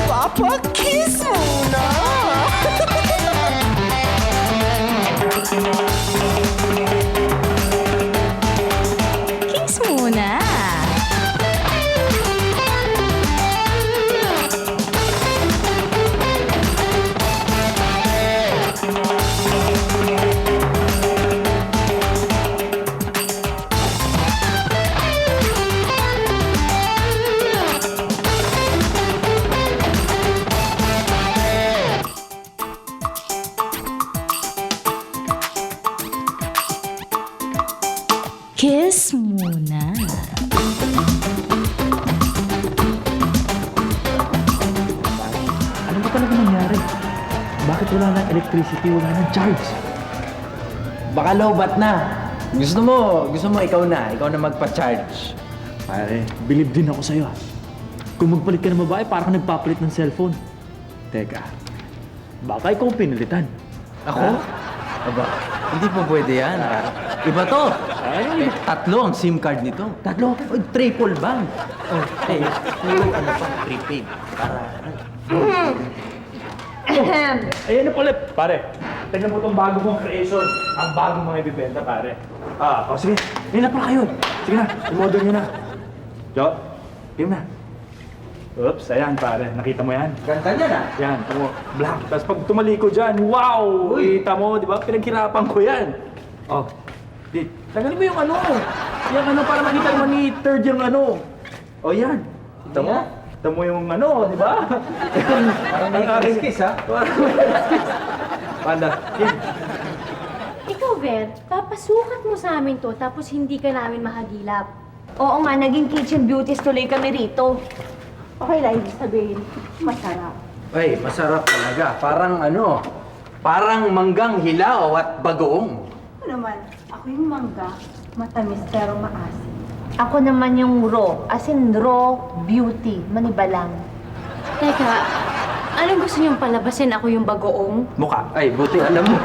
Papa, kiss muna! Kiss muna. Kiss muna. Ano ba talaga nangyari? Bakit wala nang electricity, wala nang charge? Baka lowbat na. Gusto mo ikaw na magpa-charge. Pare, believe din ako sa'yo. Kung magpalit ka ng babae, parang nagpapalit ng cellphone. Teka, baka ikaw ang pinalitan. Ako? Aba, hindi po pwede yan. Iba to. Ay, Tatlo ang SIM card nito. tatlo. Oy, triple bank. Oh, eh, may ano pa, prepaid. Para, Ayan na pala, pare. Tignan mo itong bago mong creation. Ang bagong mga ibibenta, pare. Sige. Ayan na pala kayo. Sige na, i-model nyo na. Jo, game na. Oops, ayan pare. Nakita mo yan? ganda niya na. Yan, tamo, black. Tapos pag tumaliko dyan, wow! Uy. Kita mo, di ba? Pinaghirapan ko yan. Oh, di, tanggalin mo yung ano. Yung ano, para makita naman ni third yung ano. Oh, yan. Kita mo? Yan. Kita mo yung ano, di ba? Parang may kiss ha? Panda, yan. Ikaw, Ver, papasukat mo sa amin to tapos hindi ka namin mahagilap. Oo nga, naging kitchen beauties tuloy kami rito. Okay lang, ibig sabihin, masarap. Ay, masarap talaga. Parang manggang hilaw at bagoong. Ano naman, ako yung mangga, matamis pero maasim. Ako naman yung raw, as in raw beauty, manibalang. Teka, anong gusto niyong palabasin? Ako yung bagoong? Mukha. Ay, buti alam mo.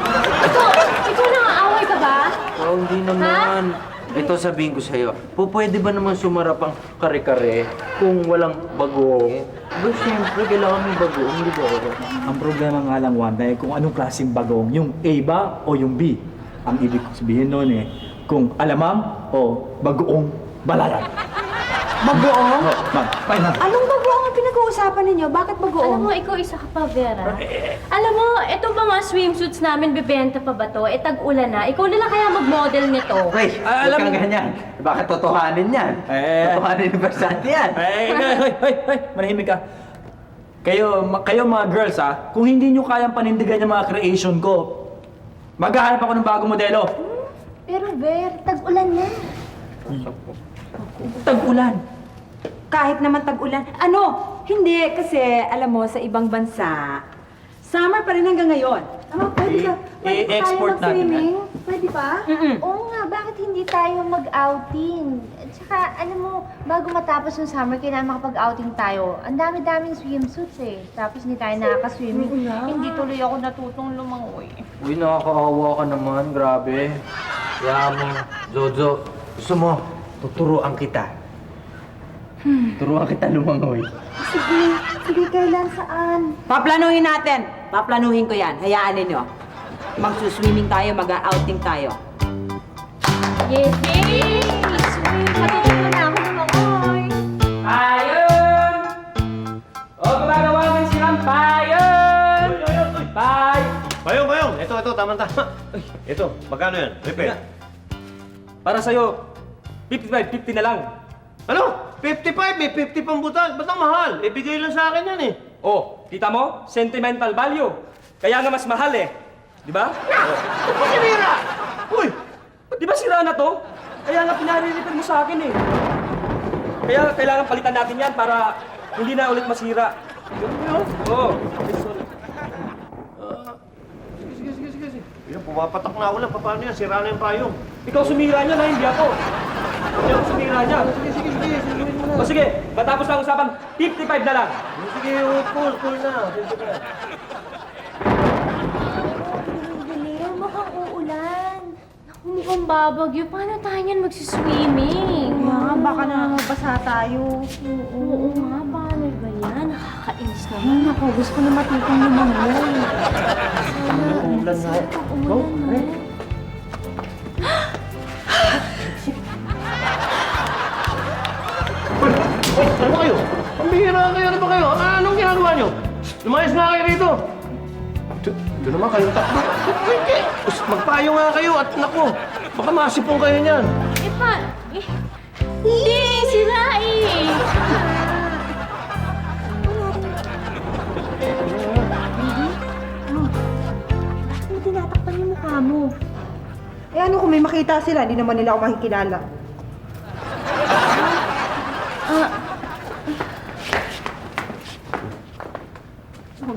Ikaw nang-aaway ka ba? Oh, hindi naman. Ito sabihin ko sa'yo, pwede ba naman sumarap ang kare-kare kung walang bagoong? Ba, siyempre, kailangan may bagoong, di ba? Ang problema nga lang, Wanda, eh, kung anong klaseng bagong, yung A ba o yung B. Ang ibig sabihin nun eh, kung alamam o bagoong balaran. Bagoong? Oh, ma'am, fine ma'am. Anong bagoong ang pinag-uusapan ninyo? Bakit bagoong? Alam mo, ikaw isa ka pa, Vera. Alam mo, ito mga swimsuits namin, bibenta pa ba to? Tag-ulan na. Ikaw nila kaya mag-model nito. Wait, alam huwag kang mo- ganyan. Baka totohanin yan. Totohanin ni Versante yan. Hey, manahimik ka. Kayo mga girls kung hindi nyo kayang panindigan yung mga creation ko, maghahanap ako ng bagong modelo. Pero Ver, tag-ulan na. Tag-ulan. Kahit naman tag-ulan. Ano? Hindi, kasi alam mo, sa ibang bansa, summer pa rin hanggang ngayon. Pwede ka, I-export natin. mag-swimming? Pwede ba? Mm-mm. Oo nga, bakit hindi tayo mag-outing? At saka, alam mo, bago matapos yung summer, kailangan makapag-outing tayo. Ang dami-daming swimsuits eh. Tapos hindi tayo nakaka-swimming. Hindi tuloy ako natutong lumangoy. Uy, nakakaawa ka naman. Grabe. Kaya mo, Jojo, gusto mo, tuturuan kita. Turuan kita lumangoy. Sige, kailan saan? Paplanuhin natin. Paplanuhin ko yan. Hayaan ninyo. Magsuswimming tayo, mag-outing tayo. Yes, yes! Matutunan na ako lumangoy. Payon! O, gumagawa ng silang payon! Payong! Ito, tama-tama. Ito, magkano yan? Repair. Para sa'yo, 55, 50 na lang. Ano? 55? May 50 pang butal. Ba't ang mahal? Ibigay lang sa akin yan eh. Oh, kita mo? Sentimental value. Kaya nga mas mahal eh. Di ba? Ba't sinira? Uy! Di ba sira na to? Kaya nga pinare-repair mo sa akin eh. Kaya kailangan palitan natin yan para hindi na ulit masira. Ganun ba yun? Oo. Sige. Yan, pumapatak na ako lang. Paano yan? Sira na yung payong. Ikaw sumira niya na, hindi ako. Hindi ako sumira niya. Sige. Siguin mo na. O sige, matapos na ang usapan, 55 na lang. Sige, cool na. Sige na. Mukhang uulan. Naku, mukhang babagyo. Paano tayo niyan magsiswimming? Yeah, baka na mabasa tayo. Oo nga, paano ba yan? Nakakainis naman. Ay, naku, gusto ko na matutong lumangoy. Ulan na. Go, pre. Hoy, ano ba kayo? Pambihira kayo, ano ba kayo? Anong ginagawa nyo? Lumayas nga kayo rito. Ito naman kayo tatlo. Hindi. Magpayo nga kayo at naku, baka masipong kayo niyan. Hindi, sila eh. Ano tinatakpan yung mukha mo? Eh ano kung may makita sila, hindi naman nila ako makikilala.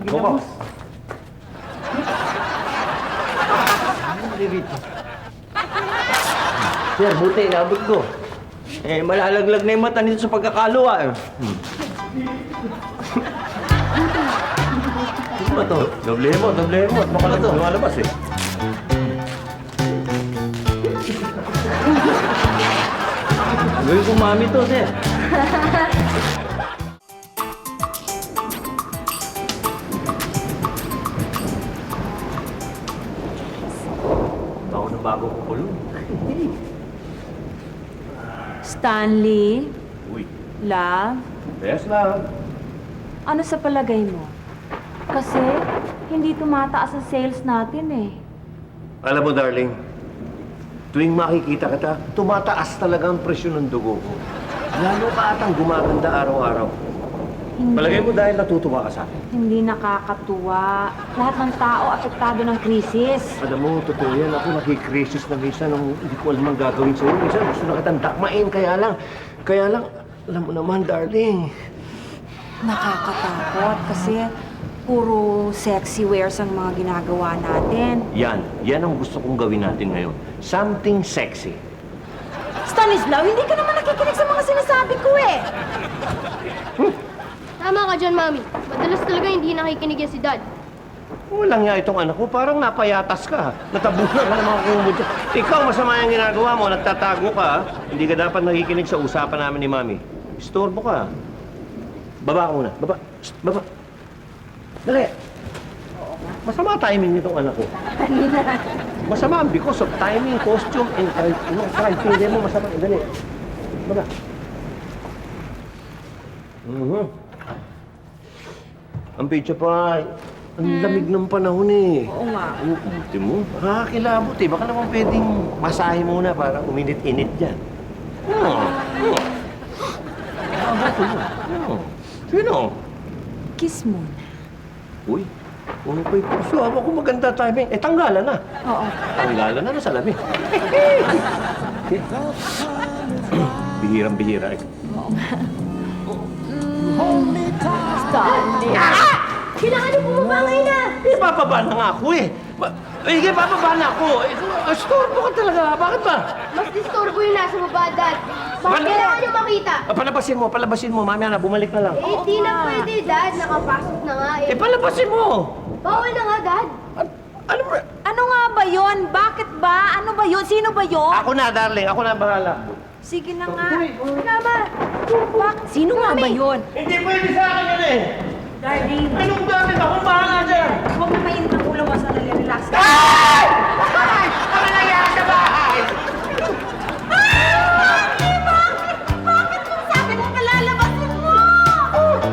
Bukas. Sir, buti, nabot ko. Eh, malalaglag na yung mata nito sa pagkakaluwa eh. Ano ba to? Doble mo. At baka na to. Lumalabas eh. Gawin kong mami to, sir. Ako ng bago ko kulong. Stanley, Uy. love, Yes, love. ano sa palagay mo? Kasi hindi tumataas ang sales natin eh. Alam mo, darling, tuwing makikita kita, tumataas talaga ang presyo ng dugo ko. Lalo ka atang gumaganda araw-araw. Palagay mo dahil natutuwa ka sa akin. Hindi nakakatuwa. Lahat ng tao apektado ng krisis. Alam mo, totoo yan. Ako nakikrisis na minsan nung hindi ko alam ang gagawin sa'yo. Minsan gusto na kitang dakmain. Kaya lang, alam mo naman, darling. Nakakatakot kasi puro sexy wears ang mga ginagawa natin. Yan ang gusto kong gawin natin ngayon. Something sexy. Stanislaw, hindi ka naman nakikinig sa mga sinasabi ko eh. Tama ka dyan, Mami. Madalas talaga hindi nakikinig yan si Dad. Walang nga itong anak ko. Parang napayatas ka. Natabunan ka naman kumumudya. Ikaw, masama yung ginagawa mo. Nagtatago ka. Hindi ka dapat nakikinig sa usapan namin ni Mami. Istorbo ka. Baba ka muna. Baba. Shh, baba. Dali. Masama timing nitong anak ko. Masama because of timing, costume, and criteria mo. Masama. Dali. Baba. Ang pizza pa, ang lamig ng panahon eh. Oo nga. Buti mo, nakakilabot eh. Baka naman pwedeng masahe muna para uminit-init dyan. Sino? Kiss mo. Uy, ano pa yung puso? Ako kung maganda timing. Eh, tanggalan na. Oo. Tanggalan na sa lamig. Bihirang-bihira eh. Stanley. Kailangan niyo bumabangay na! Eh, bababa na nga ako eh. Sige, bababa na ako. Storbo ka talaga. Bakit ba? Mas disturbo yung nasa baba, Dad. Bakit kailangan niyo makita? Palabasin mo. Mamaya na, bumalik na lang. Eh, di na pwede, Dad. Nakapasok na nga eh. Eh, palabasin mo! Bawal na nga, Dad. Ano ba? Ano nga ba yon? Bakit ba? Ano ba yon? Sino ba yon? Ako na, darling. Ako na bahala. Sige na nga. Sino nga ba yon? Hindi pwede sa akin yan eh. Darling, Anong darling? Ako bahala dyan. huwag mo mainit ang ulo mo sa relax ka. Ano nangyari sa bahay? Bakit kung sabi mo kalalabasin mo?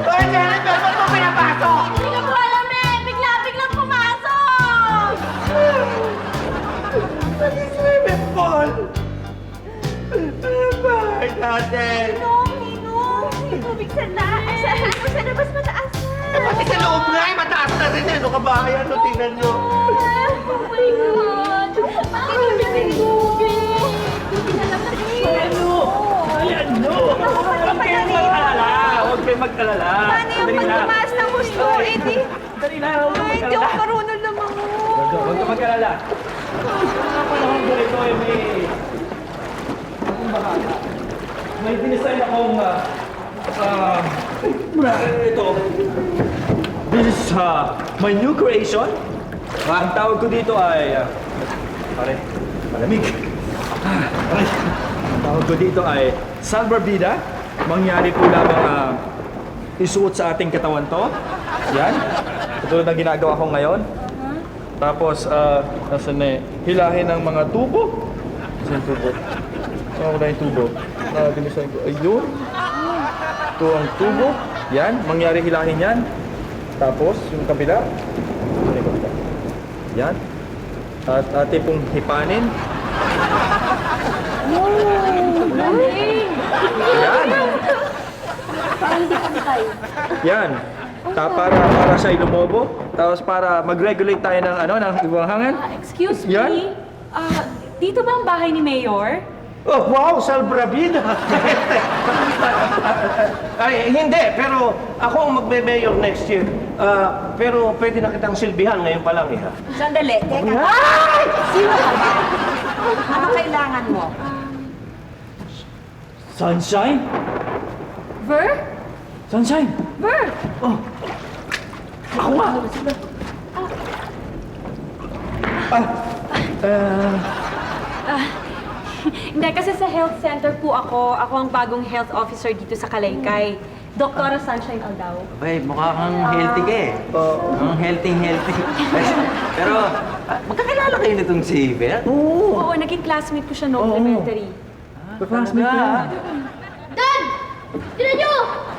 Ay, Jennifer, ba't mo pinapasok? Hindi ko po alam eh! Bigla-biglang pumasok! Naging swimming pool. Ano ba? Natin. Tubig sa taas! Sa labas mataas na! Eh, pati sa loob nga eh. Mataas na rin eh. Ano ka ba? Ayan, no, tingnan nyo. Oh my God! Bakit hindi may tubig? Hindi na lang Ano? Ayan, no! Huwag kayong mag-alala! Huwag kayong mag-alala! Paano yung Dali lang. pagtumaas ng gusto? Eh di, Dali lang, huwag kang ay, di mag-alala. ako marunong lumangon. Huwag kang mag-alala. Ako naman ganito ay may... Akong bahala. May dinisign akong... ito. This is my new creation. Ang tawag ko dito ay... pare, malamig. Okay. Tawag ko dito ay salbarbida. Mangyari po lamang isuot sa ating katawan to. Yan. Katulad ng ginagawa ko ngayon. Tapos, nasan na hilahin ng mga tubo. Saan yung tubo? Saan ko na yung tubo? Dinisan ko. Ayun. Ito ang tubo. Yan. Mangyari hilahin yan. Tapos, yung kabila. Saan yung kabila? Yan. At ate pong hipanin. Yan. Yan. Para siya lumobo. Tapos para mag-regulate tayo ng ng buwanghangin. Excuse Yan. me? Dito ba ang bahay ni Mayor? Oh, wow, salbrabida! Ay, hindi, pero ako ang magbe-mayor next year. Pero pwede na kitang silbihan ngayon pa lang, ha? Sandali, teka. Ay! Sino ka ba? Ano kailangan mo? Sunshine? Ver? Sunshine? Ver! Ako nga! Hindi, kasi sa health center po ako. Ako ang bagong health officer dito sa Kalaykay. Doktora Sunshine Aldao. Abay, mukha kang healthy ka eh. Ang healthy. Pero, magkakilala kayo nitong si Ver? Oo, naging classmate ko siya noong elementary. Classmate ko yan. Dad! Tinan nyo!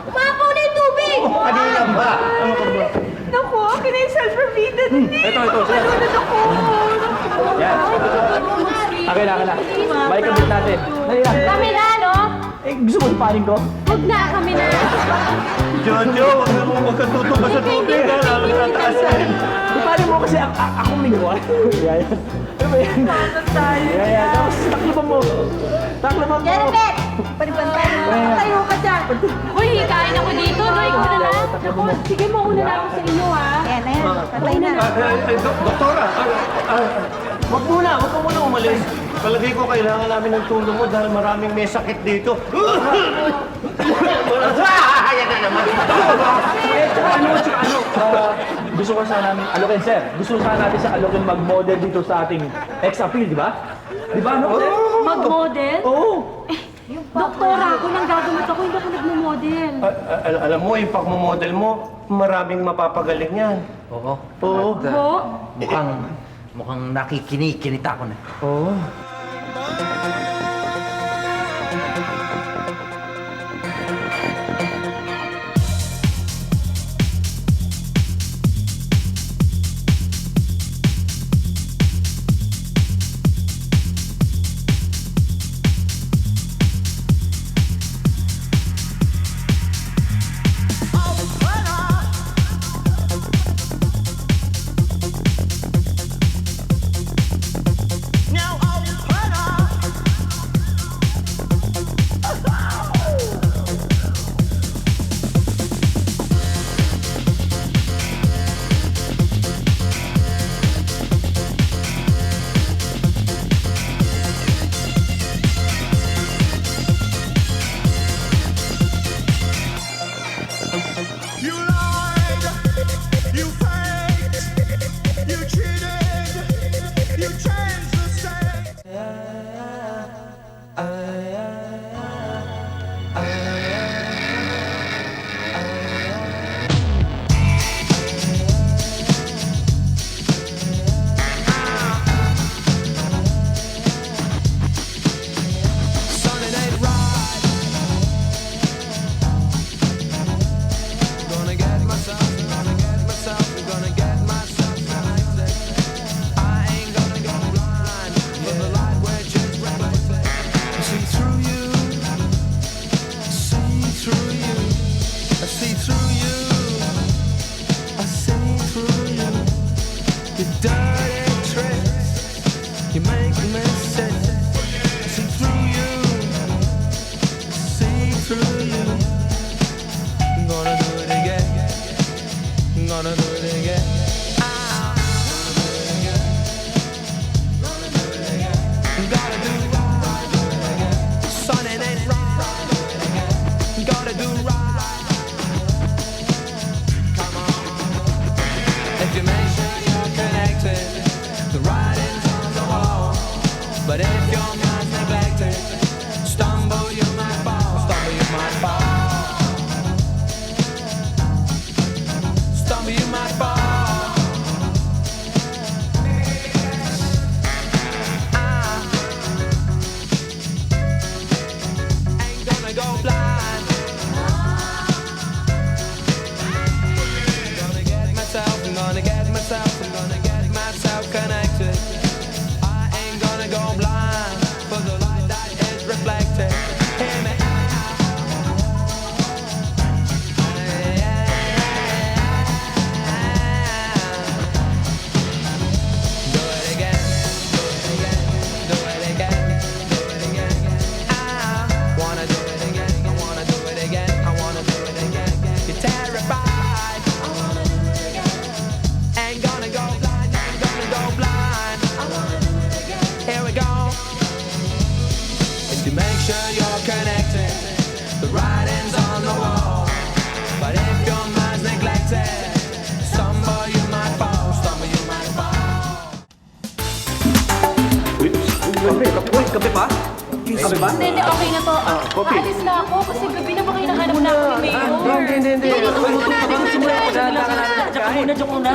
Umapaw na yung tubig! Kanina ba? Ano ka ba? Naku, akin na yung salbarbida din eh. Ito. Nalunod ako. Yan. Akin na. Balik kabit natin. Dali na. Kami na, no? Gusto mo ipanin ko? Huwag na, kami na. Jojo, huwag ka tutuba sa tubig, ha? Lalo na taasin. Ipanin mo kasi ako may gawa. Yan. Ano ba yan? Yan. Tapos taklaban mo. Jennifer! Panipan tayo. Tayo ka dyan. Uy, kain ako dito, no? Ikaw na lang. Naku, sige, mauna na ako sa inyo ha. Ayan na yan. Patay na. Doktora, huwag ka muna umalis. Palagay ko kailangan namin ng tulong mo dahil maraming may sakit dito. Ayan na naman. Gusto ko sana namin alokin, sir. Gusto sana natin sa alokin mag-model dito sa ating ex-appeal, di ba? Di ba, no, sir? Mag-model? Oo. Doktora ako, nang gagamit ako, hindi ako nagmo-model. Alam mo, yung pagmamodel mo, maraming mapapagaling yan. Oo. Oo. At, Ho? mukhang nakikinikinita ko na. Oo. mind's neglected. Stumble, you might fall. Stumble, you might fall. Stumble, you might fall. Ain't gonna go blind. I'm gonna get myself connected. I ain't gonna go blind for the light that is reflected. Hear me do it again, do it again, do it again, do it again. I wanna do it again, I wanna do it again, I wanna do it again. You're terrified. I wanna do it again. Ain't gonna go blind, ain't gonna go blind. I wanna do it again. Here we go. Is to make sure you're connected. The writing's on the wall. But if your mind's neglected, stumble you might fall, stumble you might fall. Kape pa? Kape pa? Hindi, okay na to. Aalis na ako kasi gabi na ba kayo nahanap na ako ni Mayor? Hindi. Diyan ka muna.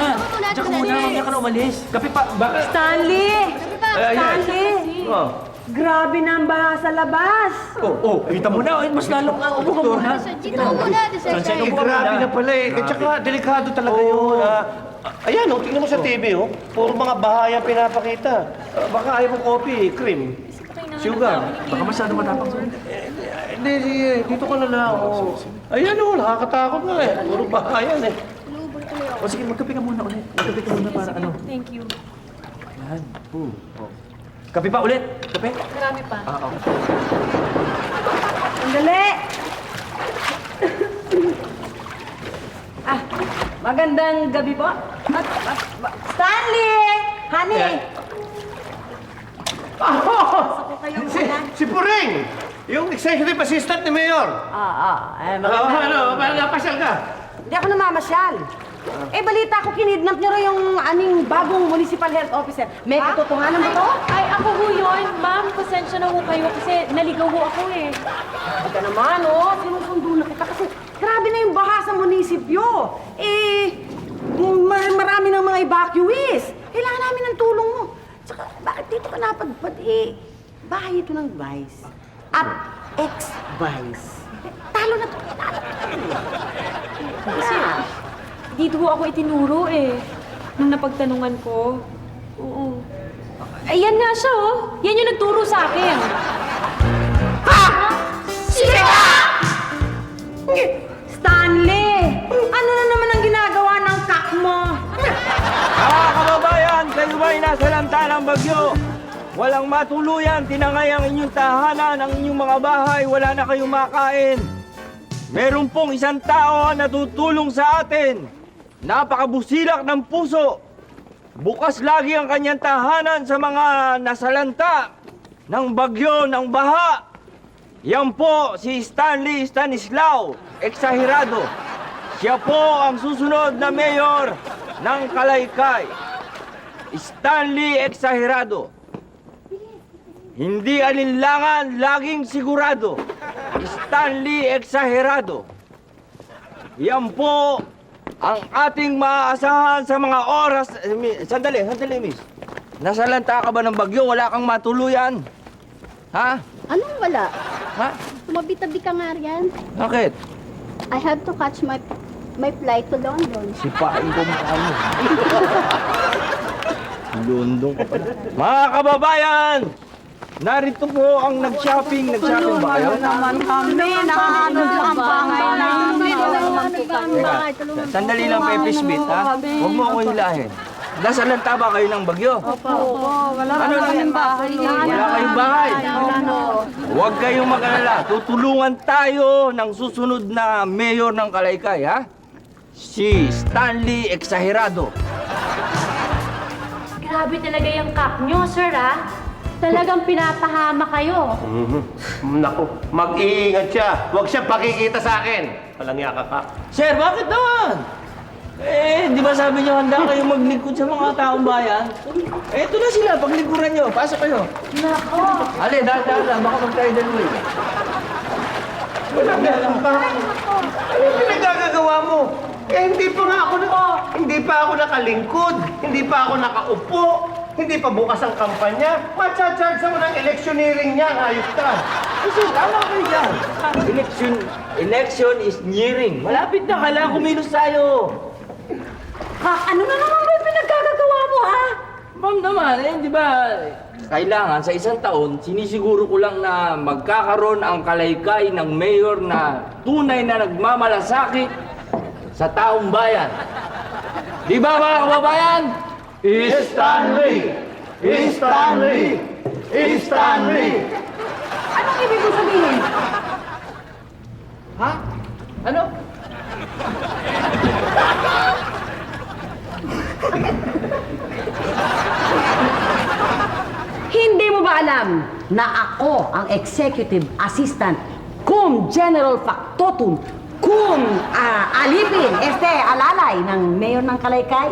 Mamaya ka na umalis. Kape pa? Bakit? Stanley! Ayan. Stanley! Oh. Grabe na ang baha sa labas. Kita mo na. Mas lalong upo ka muna. Dito ko muna, Sunshine, upo ka Grabe muna. na pala eh. At saka, delikado talaga yun. Ayan, tingnan mo sa TV, oh. Puro mga bahaya pinapakita. Baka ayaw mo coffee, cream, sugar. Baka masyado matapang sa'yo. Hindi, sige. Dito ka na lang. Oh. Ayan, oh. Nakakatakot na eh. Puro bahaya eh. O sige, magkape ka muna ulit. Magkape ka muna para ano. Thank you. Yan. Kape pa ulit. Kape? Marami pa. Sandali! Magandang gabi po. Stanley! Honey! Si Puring! Yung executive assistant ni Mayor. Napasyal ka? Hindi ako namamasyal. Balita ko kinidnap niyo rin yung aming bagong municipal health officer. May katotohanan ba to? Ay, ako ho yun. Ma'am, pasensya na ho kayo kasi naligaw ho ako eh. Ika naman, sinusundo na kita kasi grabe na yung baha sa munisipyo. Marami ng mga evacuees. Kailangan namin ng tulong mo. Tsaka, bakit dito ka napadpad bahay ito ng vice. At ex-vice. Talo na to. Kasi dito ho ako itinuro eh. Nung napagtanungan ko. Oo. Ayan nga siya oh. Yan yung nagturo sa akin. Stanley! Ano na naman ang ginagawa ng kak mo? Mga kababayan, kayo ba'y nasa lanta ng bagyo? Walang matuluyan, tinangay ang inyong tahanan, ang inyong mga bahay, wala na kayong makain. Meron pong isang tao na tutulong sa atin. Napakabusilak ng puso. Bukas lagi ang kanyang tahanan sa mga nasalanta ng bagyo, ng baha. Yan po si Stanley Stanislao, eksahirado. Siya po ang susunod na mayor ng Kalaykay. Stanley eksahirado. Hindi alinlangan, laging sigurado. Stanley eksahirado. Yan po ang ating maaasahan sa mga oras... Sandali, miss. Nasalanta ka ba ng bagyo? Wala kang matuluyan? Ha? Anong wala? Ha? Tumabi-tabi ka nga riyan. Bakit? I have to catch my flight to London. Sipain ko mukha mo. Lundong ka pala. Mga kababayan! Narito po ang nag-shopping. Nag-shopping ba kayo? Kami, nakakano ang bahay namin. Teka, sandali lang, Pepe Smith, ha? Huwag mo ako hilahin. Nasalanta ba kayo ng bagyo? Opo. Wala kayong bahay. Wala kayong bahay? Huwag kayong mag-alala. Tutulungan tayo ng susunod na mayor ng Kalaykay, ha? Si Stanley Exagerado. Grabe talaga yung kak nyo, sir ah. Talagang pinapahama kayo. Naku, mag-iingat siya. Huwag siya pakikita sa akin. Walang yaka ka. Sir, bakit naman? Di ba sabi niyo handa kayong maglingkod sa mga taong bayan? Eto na sila, paglingkuran niyo. Pasok kayo. Nako! Ale, dahan-dahan, baka mag-tidal wave. Ano yung pinagagagawa mo? Hindi pa ako nakalingkod, hindi pa ako nakaupo, hindi pa bukas ang kampanya. Matcha-charge ako ng electioneering niya, ayos ka. Kasi tama kayo dyan. Election is nearing. Malapit na, kailangan kumilos tayo. Ano na naman ba yung pinagkagagawa mo, ha? Ma'am naman, di ba, kailangan sa isang taon, sinisiguro ko lang na magkakaroon ang kalaykay ng mayor na tunay na nagmamalasakit sa taong bayan. Di ba mga kababayan? Stanley! Stanley! Stanley! Anong ibig mo sabihin? Ha? Ano? Hindi mo ba alam na ako ang executive assistant cum general factotum cum alipin alalay ng mayor ng Kalaykay?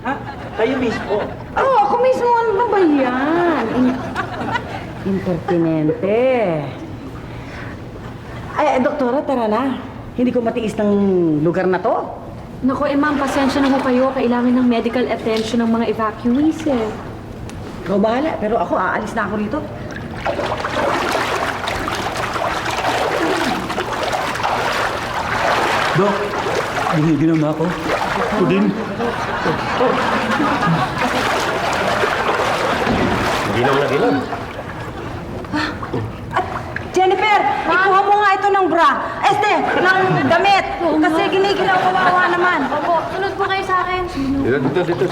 Ha? Kayo mismo? Oo, ako mismo. Ano ba yan? Impertinente. Ay, doktora, tara na. Hindi ko matiis ng lugar na to. Naku, ma'am, pasensya na ho kayo. Kailangan ng medical attention ng mga evacuees eh. Ikaw bahala, pero ako aalis na ako rito. Dok, giniginom na ako. Ako din. Ginom na ginom. Jennifer, ikuha mo nga ito ng bra. Ng damit. Kasi ginigilaw kawawa naman. Opo, sunod po kayo sa akin. Dito.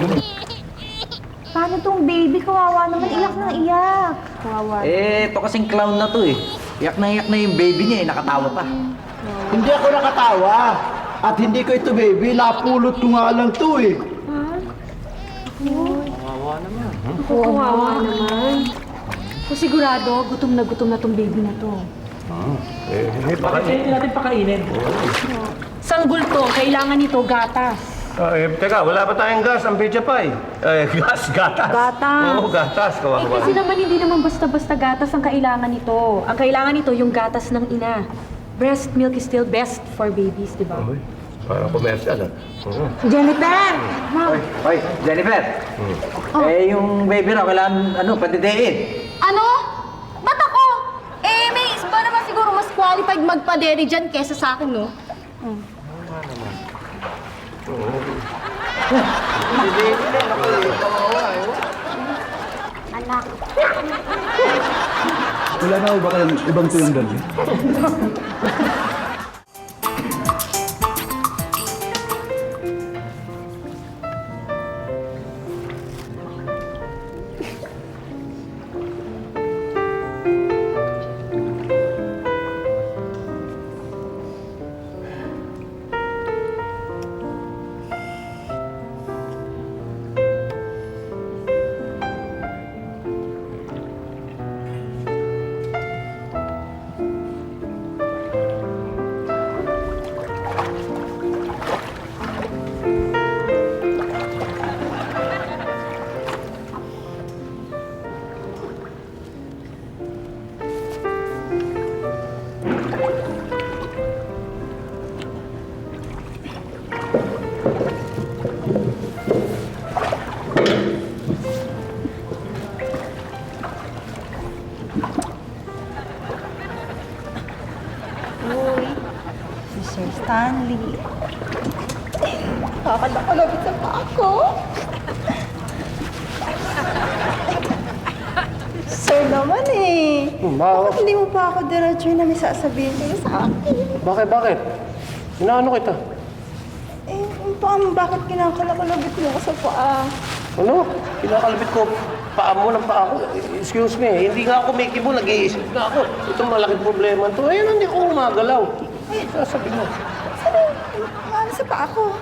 Paano tong baby? Kawawa naman. Iyak na iyak. Kawawa. Ito kasing clown na to eh. Iyak na yung baby niya eh, nakatawa pa. Hindi ako nakatawa. At hindi ko ito, baby. Napulot ko nga lang to eh. Kawawa naman. O sigurado, gutom na tong baby na to. Bakit hindi natin pakainin? Sanggol to, kailangan nito gatas. Teka, wala pa tayong gas, ang pizza pie. Gatas. Gatas. Oo, gatas. Eh kasi naman hindi naman basta-basta gatas ang kailangan nito. Ang kailangan nito yung gatas ng ina. Breast milk is still best for babies, di ba? Parang commercial, Jennifer! Hoy, Jennifer. Yung baby raw, kailangan, padidein. Ano? Ba't ako? May iba naman siguro mas qualified magpa-dairy dyan kesa sa akin, no? Anak. Wala na ba kayong ibang tuyong dali? Sir Stanley. Nakakalapit sa pa ako. Sir naman eh. Bakit hindi mo pa ako diretso na may sasabihin kayo sa akin? Bakit? Inaano kita? Bakit kinakalabit mo ako sa paa? Ano? Kinakalabit ko paa mo ng paa ko. Excuse me, hindi nga ako makikibo, nag-iisip na ako. Itong malaking problema to. Ayun, hindi ko umagalaw. Ay, sasabi mo. Ano sa paa ko?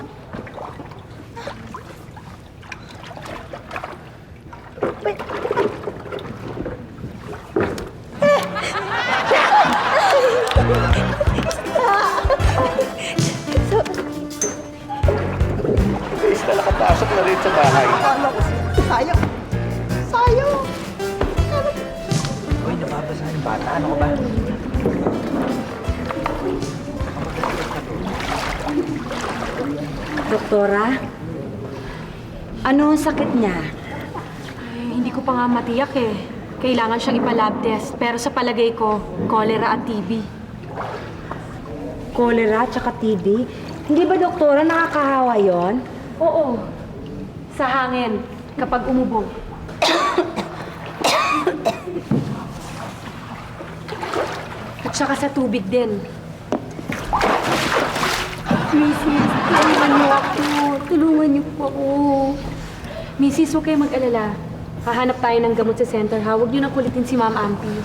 na rin sa bahay. Sayang. Sayang. Uy, nababasahan yung bata. Ano ka ba? Doktora, ano ang sakit niya? Ay, hindi ko pa nga matiyak eh. Kailangan siyang ipa-lab test. Pero sa palagay ko, cholera at TB. Cholera at TB? Hindi ba, doktora, nakakahawa yon? Oo. Sa hangin, kapag umubog. At saka sa tubig din. Mrs., tulungan niyo ako. Tulungan niyo po ako. Mrs., huwag kayo mag-alala. Hahanap tayo ng gamot sa center, ha? Huwag niyo na kulitin si Ma'am Ampi.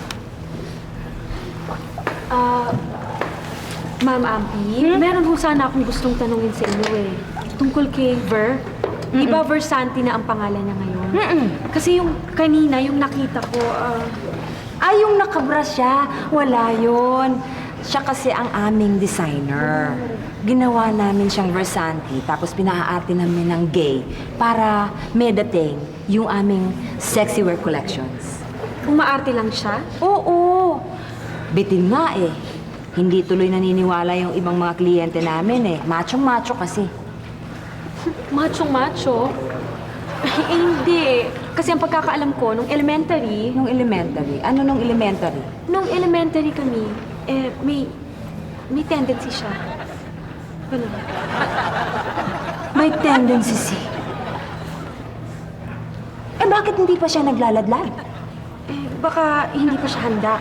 Ma'am Ampi, meron ho sana akong gustong tanungin sa inyo eh. Tungkol kay Ver. Di ba Versanti na ang pangalan niya ngayon? Kasi yung kanina, yung nakita ko, Ay, yung nakabra siya. Wala yon. Siya kasi ang aming designer. Ginawa namin siyang Versanti, tapos pinahaati namin ng gay para may dating yung aming sexy wear collections. umaarte lang siya. Oo. Bitin nga eh. Hindi tuloy naniniwala yung ibang mga kliyente namin eh. Machong-macho kasi. Machong-macho? Eh, hindi. Kasi ang pagkakaalam ko, nung elementary... Nung elementary? Ano nung elementary? Nung elementary kami, may tendency siya. Ano? May tendency. Eh, bakit hindi pa siya naglaladlad? Eh, baka hindi pa siya handa.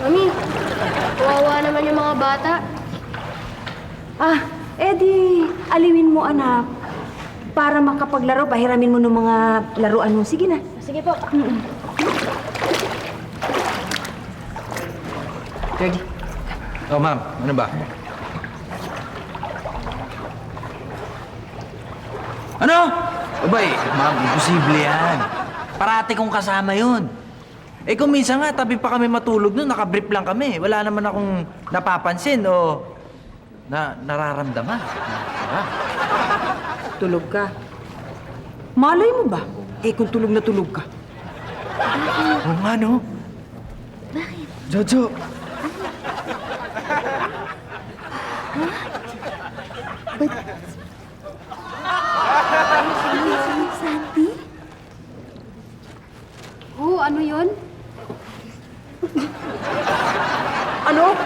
Mami, kawawa naman yung mga bata. Edi, aliwin mo anak. Para makapaglaro, pahiramin mo ng mga laruan mo. Sige na. Sige po. Ready? Oh, ma'am. Ano ba? Ano? Abay, ma'am, imposible yan. Parati kong kasama yun. Eh kung minsan nga, tabi pa kami matulog nun, nakabrief lang kami. Wala naman akong napapansin o nararamdaman. Tulog ka. Malay mo ba? Eh, kung tulog na tulog ka. Oo nga, no? Bakit? Jojo. Santi? Oh, ano yun? Ano?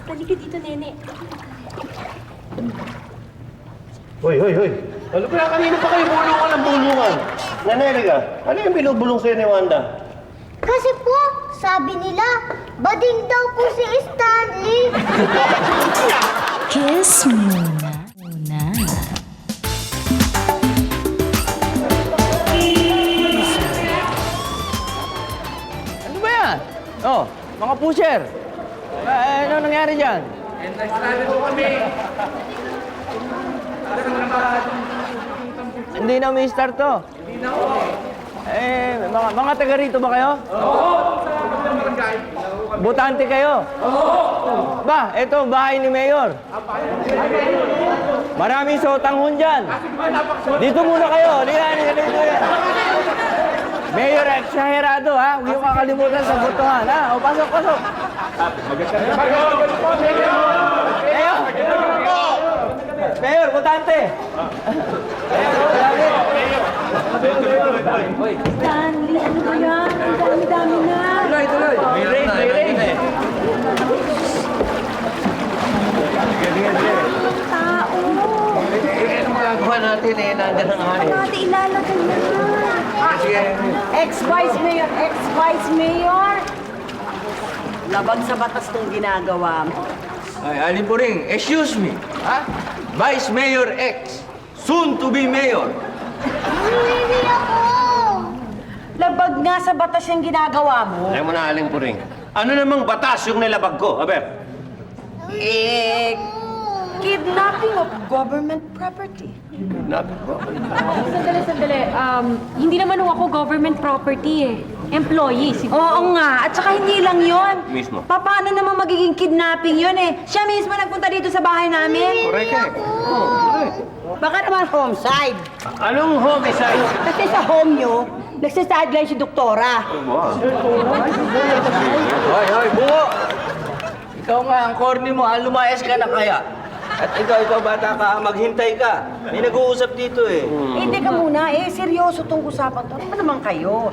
Halika dito, nene. Hoy! Ano kaya kanina pa kayo bulungan ng bulungan? Naneliga, ano yung binubulong sa'yo ni Wanda? Kasi po, sabi nila, bading daw po si Stanley. Kiss muna. Ano ba yan? Oh, mga pusher. Ano nangyari dyan? Hindi na may start to. Mga taga rito ba kayo? Butante kayo? Ba, ito, bahay ni Mayor. Maraming sotanghon dyan. Dito muna kayo. Dito yan. Mayor, eksaherado, ha? Huwag yung kakalimutan sa botohan, ha? O, pasok. Mayor, butante. Stanley, ano ba yan? Ang dami-dami na. Tuloy. May rain. Tao. Ano magagawa natin eh? Nandiyan ang hari. Natin ilalagay na yan. Ex-Vice Mayor. Labag sa batas tong ginagawa mo. Ay, Aling Puring, excuse me. Ha? Vice Mayor X, soon to be mayor. Hindi ako! Labag nga sa batas yung ginagawa mo. Alam mo na, Aling Puring. Ano namang batas yung nilabag ko, Aber? Kidnapping of government property. Sandali. Hindi naman ho ako government property eh. Employee, siguro. Oo nga, at saka hindi lang yon. Mismo. Paano naman magiging kidnapping yun eh? Siya mismo nagpunta dito sa bahay namin. Correct eh. Oh, correct. Baka naman homicide. Anong homicide? Kasi sa home nyo, nagsasideline si doktora. Hoy, bungo! Ikaw nga, ang corny mo, lumayas ka na kaya. At ikaw bata ka, maghintay ka. May nag-uusap dito eh. Hindi ka muna seryoso tong usapan to. Ano ba naman kayo?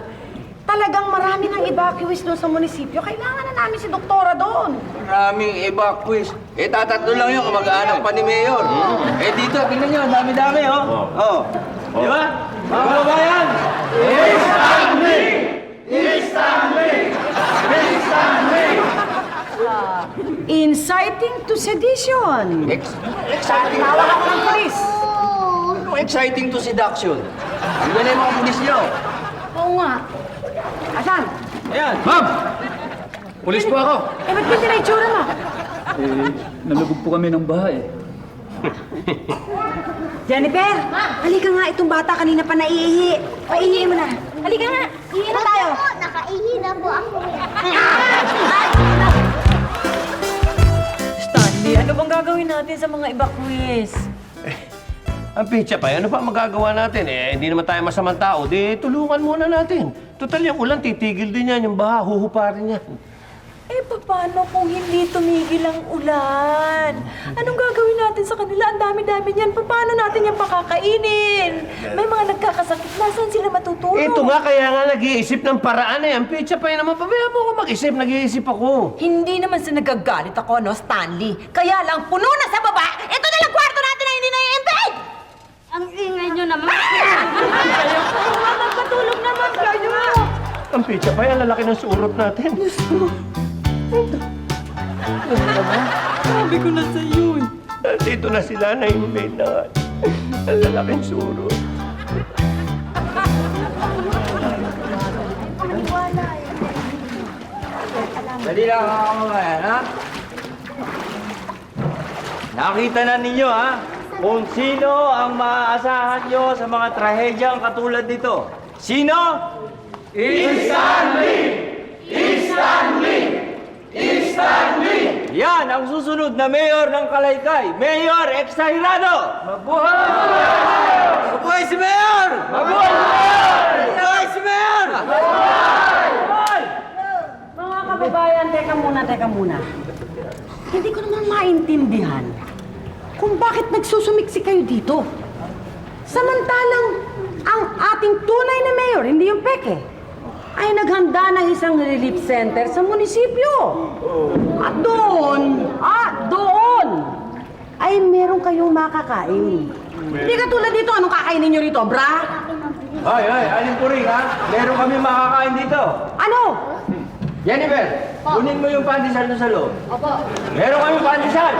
Talagang marami ng evacuees doon sa munisipyo. Kailangan na namin si doktora doon. Maraming evacuees. Tatatlo lang yun, kamag-anak pa ni Mayor. Dito, tingnan nyo, ang dami-dami, oh. Di ba? Mga kababayan! Inciting to sedition. Exciting. Tawag ako ng polis. Anong exciting to seduction? Hindi na yung mga pulis nyo. Oo nga. Asan? Ayan. Ma'am! Pulis po ako. Ba't ganyan na itsura mo? Nalubog po kami ng bahay. Jennifer, halika nga, itong bata kanina pa naiihi. Paihiin mo na. Halika nga, ihi na tayo. Nakaihi na po ako. Stanley, ano bang gagawin natin sa mga evacuees? Ang pitsa pa, ano pa magagawa natin? Hindi naman tayo masamang tao. Di, tulungan muna natin. Total, yung ulan, titigil din yan. Yung baha, huhuparin yan. Paano kung hindi tumigil ang ulan? Anong gagawin natin sa kanila? Ang dami-dami niyan. Paano natin yan pakakainin? May mga nagkakasakit. Nasaan sila matutulog? Ito nga, kaya nga nag-iisip ng paraan eh. Ang pitsa pa naman, pabayaan mo ako mag-isip. Nag-iisip ako. Hindi naman sa nagagalit ako, no, Stanley? Kaya lang, puno na sa baba! Ito na lang kwarto natin na hindi na-i-invade! Ang ingay nyo naman. Magpatulog naman kayo! Ang pitsa pa, ang lalaki ng surot natin. Sabi ko na sa iyo. Dito na sila na-invade na nga. Ang lalaking surot. Dali lang mga kababayan, ha? Nakita na ninyo, ha? Kung sino ang maaasahan nyo sa mga trahedyang katulad nito. Sino? Yan ang susunod na mayor ng Kalaykay, Mayor Exagerado! Mabuhay! Mabuhay si Mayor! Mabuhay! Mabuhay si Mayor! Mga kababayan, teka muna. Hindi ko naman maintindihan kung bakit nagsusumiksi kayo dito. Samantalang ang ating tunay na mayor, hindi yung peke, ay naghanda ng isang relief center sa munisipyo. At doon, ay meron kayong makakain. Hindi ka tulad dito, anong kakainin nyo rito, bra? Hoy, Aling Puring, ha? Meron kami makakain dito. Ano? Jennifer, kunin mo yung pandesal doon sa loob. Opo. Meron kami pandesal.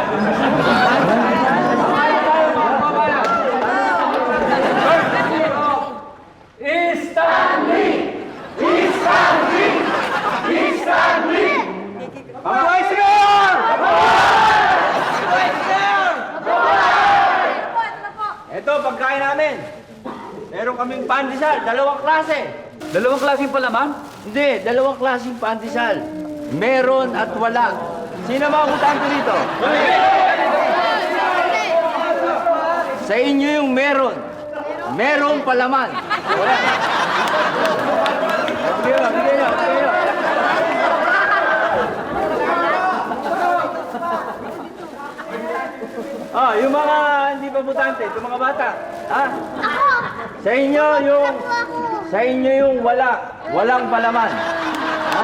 Mabuhay si Mayor! Mabuhay si Mayor! Ito, pagkain namin. Meron kaming pandesal, dalawang klase. Dalawang klaseng palaman? Hindi, dalawang klaseng pandesal. Meron at wala. Sino mga butante dito? Sa inyo yung meron. Meron palaman. Wala. Bigyan nyo. Yung mga hindi pa butante, yung mga bata. Ha? Sa inyo yung walang palaman. Ha?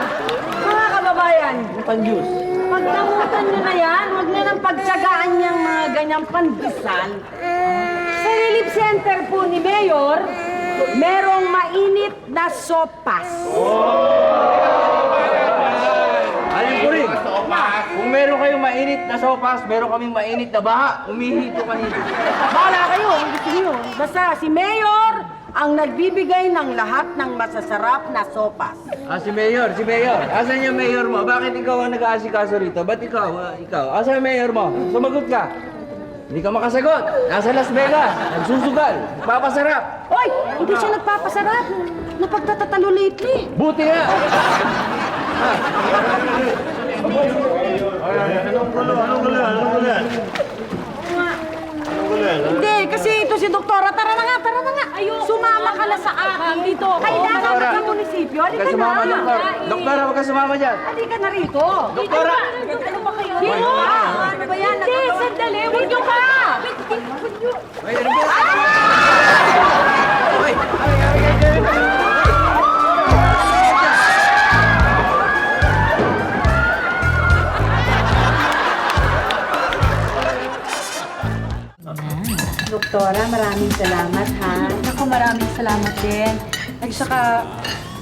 Mga kababayan, Pan-juice. pagdamutan nyo na yan, huwag na nang pagtsagaan niyang mga ganyang pandesal. Sa relief center po ni Mayor, merong mainit na sopas. Aling Puring, kung meron kayong mainit na sopas, meron kaming mainit na baha. Umihito ka dito. Bahala kayo, kung gusto niyo. Basta si Mayor ang nagbibigay ng lahat ng masasarap na sopas. Si Mayor. Asan yung Mayor mo? Bakit ikaw ang nag-aasikaso rito? Ba't ikaw? Asan yung Mayor mo? Sumagot ka. Hindi ka makasagot. Nasa Las Vegas. Nagsusugal. Nagpapasarap. Hoy! Hindi siya nagpapasarap. Napagtatatalo lately. Buti nga. Anong gulo? Hindi, kasi ito si Doktora. Tara na nga. Sumama ka na sa akin. Dito. Kailangan ka sa munisipyo. Huwag ka Halika sumama, na. Doktor. Doktor, huwag ka sumama dyan. Halika na rito. Doktora! Ano ba kayo? Dito. Ano ba yan? Hindi, sandali. Huwag niyo pa. Ay, ano ba? Ay! Doktora, maraming salamat, ha? Ako, maraming salamat din. At saka,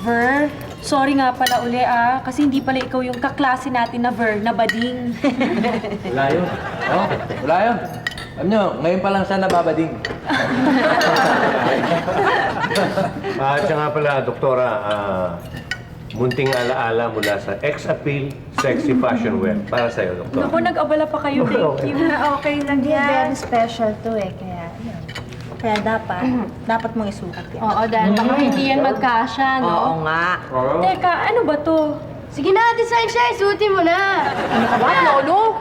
Ver, sorry nga pala uli kasi hindi pala ikaw yung kaklase natin na Ver, na bading. Wala yun. Oh, wala yun. Alam nyo, ngayon pa lang siya nababading. Siya nga pala, Doktora, munting alaala mula sa X-Appeal Sexy Fashion Wear. Para sa'yo, Doktora. Naku, nag-abala pa kayo, thank you. Okay lang yan. Very special to kaya yun. Kaya dapat mong isukat yan. Oo, dahil baka hindi yan magkasya, no? Oo nga. Teka, ano ba to? Sige na, design siya. Isuotin mo na. Ano ka ba, Lolo?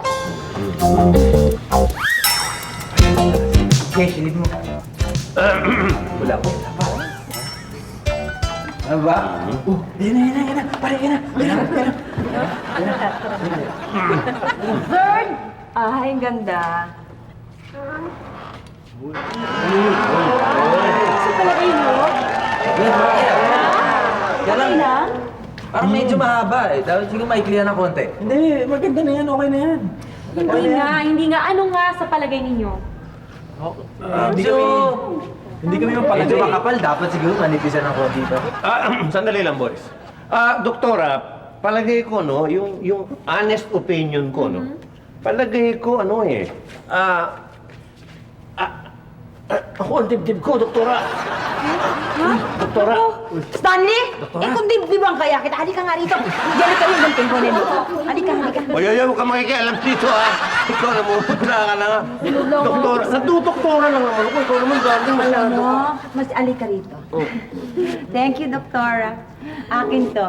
Okay, silid mo. Wala ko. Ano ba? Yan na. Pare, yan na. Third! Ay, ang ganda. Kasi palagay mo? Yan lang. Parang medyo mahaba eh. Dapat siguro maiklihan ng konti. Hindi, maganda na yan. Okay na yan. Hindi nga. Ano nga sa palagay ninyo? Hindi kami mapalagay. Medyo makapal. Dapat siguro manipisan ng konti pa. Sandali lang, boys. Doktora, palagay ko, no, yung honest opinion ko, no, palagay ko, ako ang dibdib ko, Doktora. Doktora. Stanley! Kung dibdibang kaya kita, halika nga rito. Diyan ka yung ganting ko nito. Halika. Oy, huwag ka makikialam dito, ha? Ikaw na mo, wala ka na nga. Doktora, nadudoktora lang naman ako. Ikaw naman, darling, masyado. Ano? Mas alika rito. Thank you, Doktora. Akin to.